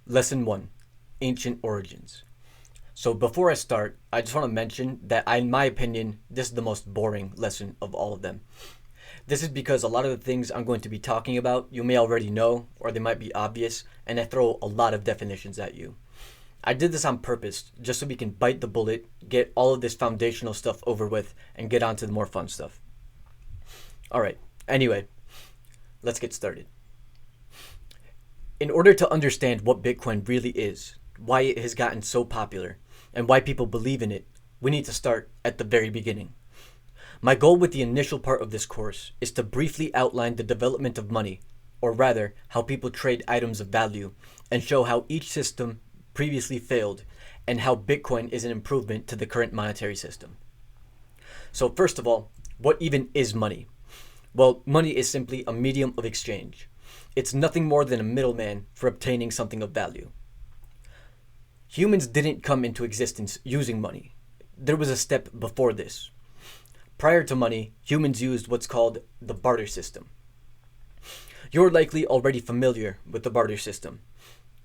Lesson 1: Ancient Origins. So, before I start, I just want to mention that, in my opinion, this is the most boring lesson of all of them. This is because a lot of the things I'm going to be talking about you may already know, or they might be obvious, and I throw a lot of definitions at you. I did this on purpose, just so we can bite the bullet, get all of this foundational stuff over with, and get on to the more fun stuff. Alright, anyway, let's get started. In order to understand what Bitcoin really is, why it has gotten so popular, and why people believe in it, we need to start at the very beginning. My goal with the initial part of this course is to briefly outline the development of money, or rather, how people trade items of value, and show how each system previously failed, and how Bitcoin is an improvement to the current monetary system. So, first of all, what even is money? Well, money is simply a medium of exchange. It's nothing more than a middleman for obtaining something of value. Humans didn't come into existence using money. There was a step before this. Prior to money, humans used what's called the barter system. You're likely already familiar with the barter system.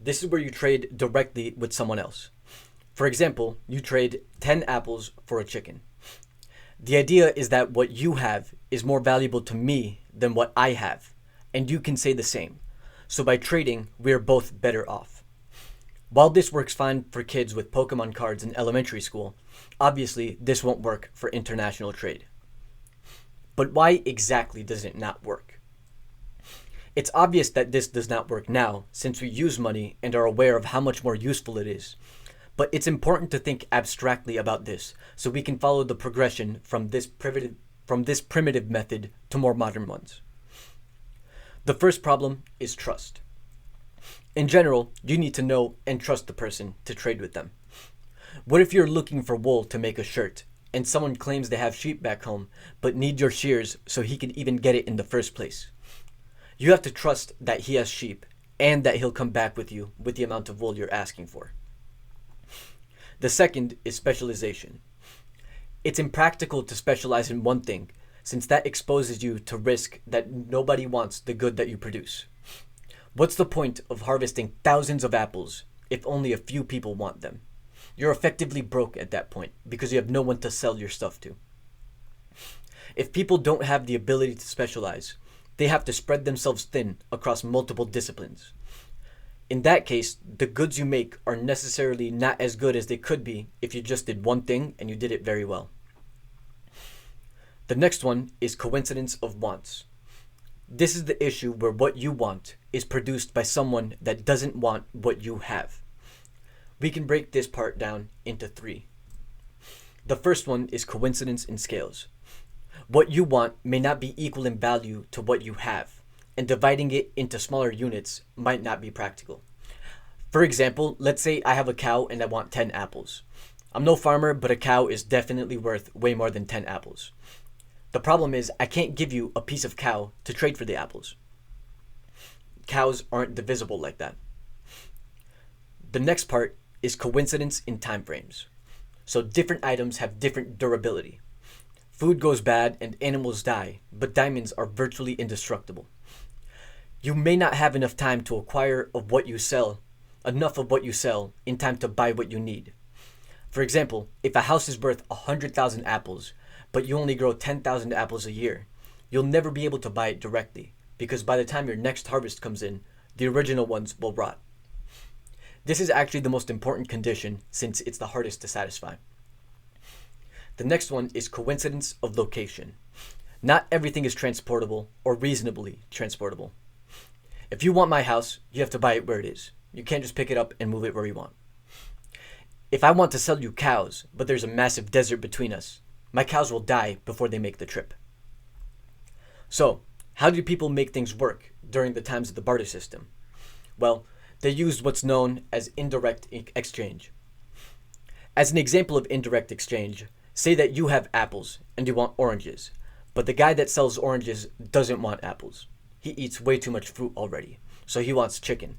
This is where you trade directly with someone else. For example, you trade 10 apples for a chicken. The idea is that what you have is more valuable to me than what I have, and you can say the same. So by trading, we are both better off. While this works fine for kids with Pokemon cards in elementary school, obviously this won't work for international trade. But why exactly does it not work? It's obvious that this does not work now, since we use money and are aware of how much more useful it is. But it's important to think abstractly about this, so we can follow the progression from this primitive method to more modern ones. The first problem is trust. In general, you need to know and trust the person to trade with them. What if you're looking for wool to make a shirt, and someone claims they have sheep back home, but need your shears so he can even get it in the first place? You have to trust that he has sheep, and that he'll come back with you with the amount of wool you're asking for. The second is specialization. It's impractical to specialize in one thing, since that exposes you to risk that nobody wants the good that you produce. What's the point of harvesting thousands of apples if only a few people want them? You're effectively broke at that point because you have no one to sell your stuff to. If people don't have the ability to specialize, they have to spread themselves thin across multiple disciplines. In that case, the goods you make are necessarily not as good as they could be if you just did one thing and you did it very well. The next one is coincidence of wants. This is the issue where what you want is produced by someone that doesn't want what you have. We can break this part down into three. The first one is coincidence in scales. What you want may not be equal in value to what you have, and dividing it into smaller units might not be practical. For example, let's say I have a cow and I want 10 apples. I'm no farmer, but a cow is definitely worth way more than 10 apples. The problem is I can't give you a piece of cow to trade for the apples. Cows aren't divisible like that. The next part is coincidence in time frames. So different items have different durability. Food goes bad and animals die, but diamonds are virtually indestructible. You may not have enough time to acquire enough of what you sell in time to buy what you need. For example, if a house is worth 100,000 apples, but you only grow 10,000 apples a year, you'll never be able to buy it directly, because by the time your next harvest comes in, the original ones will rot. This is actually the most important condition since it's the hardest to satisfy. The next one is coincidence of location. Not everything is transportable or reasonably transportable. If you want my house, you have to buy it where it is. You can't just pick it up and move it where you want. If I want to sell you cows, but there's a massive desert between us, my cows will die before they make the trip. So, how do people make things work during the times of the barter system? Well, they used what's known as indirect exchange. As an example of indirect exchange, say that you have apples and you want oranges, but the guy that sells oranges doesn't want apples. He eats way too much fruit already, so he wants chicken.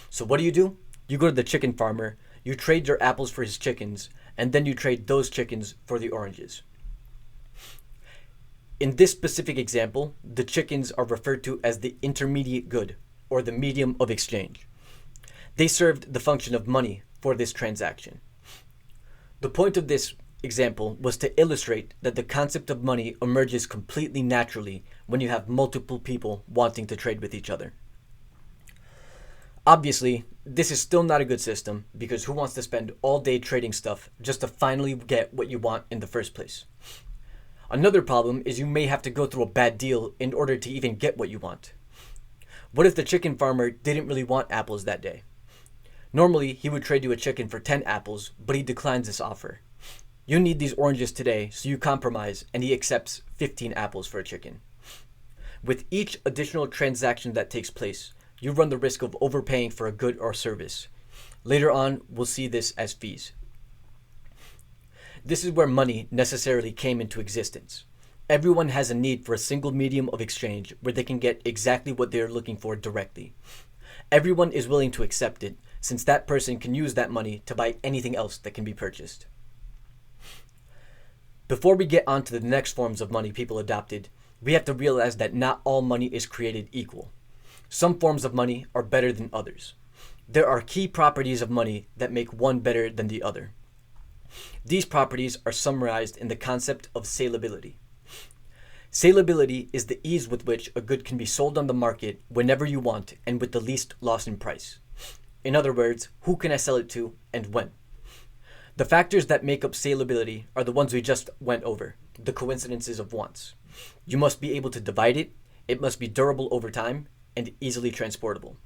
So what do? You go to the chicken farmer, you trade your apples for his chickens, and then you trade those chickens for the oranges. In this specific example, the chickens are referred to as the intermediate good, or the medium of exchange. They served the function of money for this transaction. The point of this example was to illustrate that the concept of money emerges completely naturally when you have multiple people wanting to trade with each other. Obviously, this is still not a good system because who wants to spend all day trading stuff just to finally get what you want in the first place? Another problem is you may have to go through a bad deal in order to even get what you want. What if the chicken farmer didn't really want apples that day? Normally, he would trade you a chicken for 10 apples, but he declines this offer. You need these oranges today, so you compromise, and he accepts 15 apples for a chicken. With each additional transaction that takes place, you run the risk of overpaying for a good or service. Later on, we'll see this as fees. This is where money necessarily came into existence. Everyone has a need for a single medium of exchange where they can get exactly what they are looking for directly. Everyone is willing to accept it, since that person can use that money to buy anything else that can be purchased. Before we get on to the next forms of money people adopted, we have to realize that not all money is created equal. Some forms of money are better than others. There are key properties of money that make one better than the other. These properties are summarized in the concept of salability. Salability is the ease with which a good can be sold on the market whenever you want and with the least loss in price. In other words, who can I sell it to and when? The factors that make up salability are the ones we just went over, the coincidences of wants. You must be able to divide it, it must be durable over time, and easily transportable.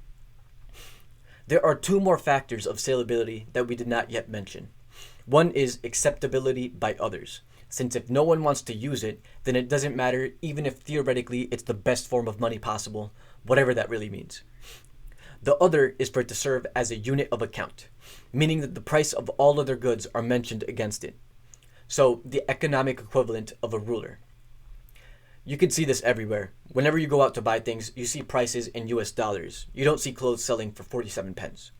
There are two more factors of salability that we did not yet mention. One is acceptability by others, since if no one wants to use it, then it doesn't matter even if theoretically it's the best form of money possible, whatever that really means. The other is for it to serve as a unit of account, meaning that the price of all other goods are mentioned against it. So the economic equivalent of a ruler. You can see this everywhere. Whenever you go out to buy things, you see prices in US dollars. You don't see clothes selling for 47 pence.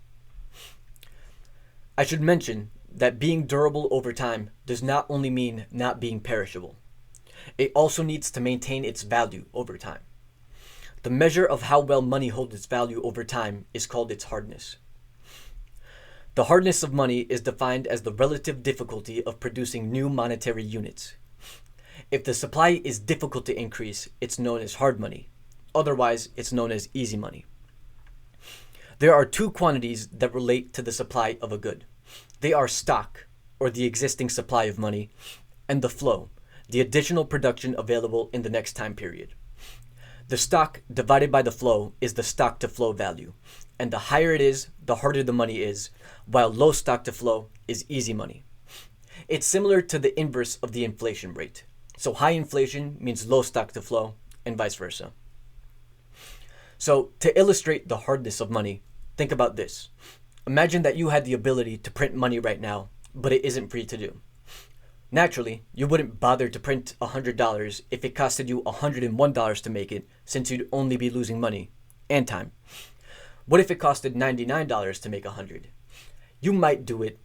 I should mention that being durable over time does not only mean not being perishable. It also needs to maintain its value over time. The measure of how well money holds its value over time is called its hardness. The hardness of money is defined as the relative difficulty of producing new monetary units. If the supply is difficult to increase, it's known as hard money. Otherwise, it's known as easy money. There are two quantities that relate to the supply of a good. They are stock, or the existing supply of money, and the flow, the additional production available in the next time period. The stock divided by the flow is the stock to flow value, and the higher it is, the harder the money is, while low stock to flow is easy money. It's similar to the inverse of the inflation rate. So high inflation means low stock to flow, and vice versa. So to illustrate the hardness of money, think about this. Imagine that you had the ability to print money right now, but it isn't free to do. Naturally, you wouldn't bother to print $100 if it costed you $101 to make it, since you'd only be losing money and time. What if it costed $99 to make 100? You might do it,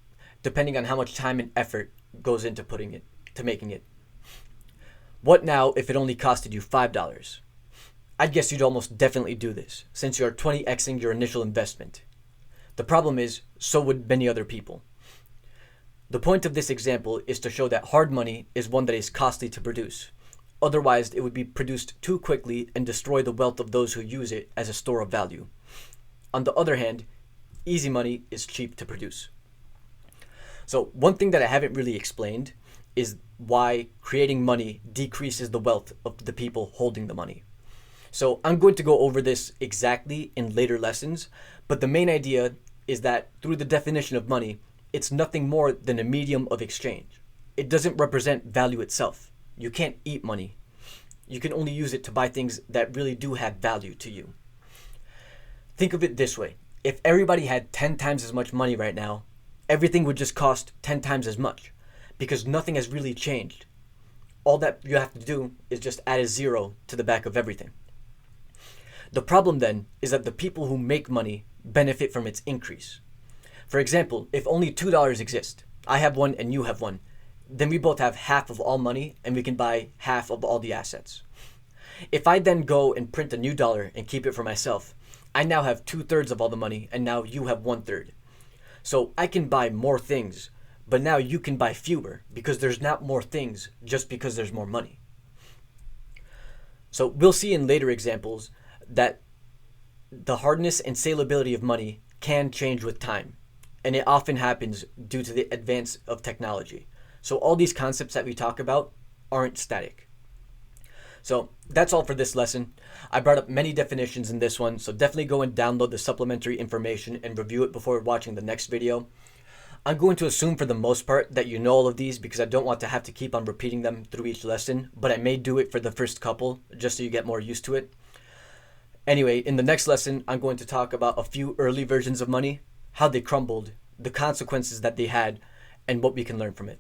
depending on how much time and effort goes into making it. What now if it only costed you $5? I'd guess you'd almost definitely do this, since you're 20xing your initial investment. The problem is, so would many other people. The point of this example is to show that hard money is one that is costly to produce. Otherwise, it would be produced too quickly and destroy the wealth of those who use it as a store of value. On the other hand, easy money is cheap to produce. So one thing that I haven't really explained is why creating money decreases the wealth of the people holding the money. So I'm going to go over this exactly in later lessons, but the main idea is that through the definition of money, it's nothing more than a medium of exchange. It doesn't represent value itself. You can't eat money. You can only use it to buy things that really do have value to you. Think of it this way. If everybody had 10 times as much money right now, everything would just cost 10 times as much, because nothing has really changed. All that you have to do is just add a zero to the back of everything. The problem then is that the people who make money benefit from its increase. For example, if only $2 exist, I have one and you have one, then we both have half of all money and we can buy half of all the assets. If I then go and print a new dollar and keep it for myself, I now have 2/3 of all the money, and now you have 1/3. So I can buy more things, but now you can buy fewer because there's not more things just because there's more money. So we'll see in later examples that the hardness and saleability of money can change with time, and it often happens due to the advance of technology. So all these concepts that we talk about aren't static. So that's all for this lesson. I brought up many definitions in this one, so definitely go and download the supplementary information and review it before watching the next video. I'm going to assume for the most part that you know all of these because I don't want to have to keep on repeating them through each lesson, but I may do it for the first couple just so you get more used to it. Anyway, in the next lesson, I'm going to talk about a few early versions of money, how they crumbled, the consequences that they had, and what we can learn from it.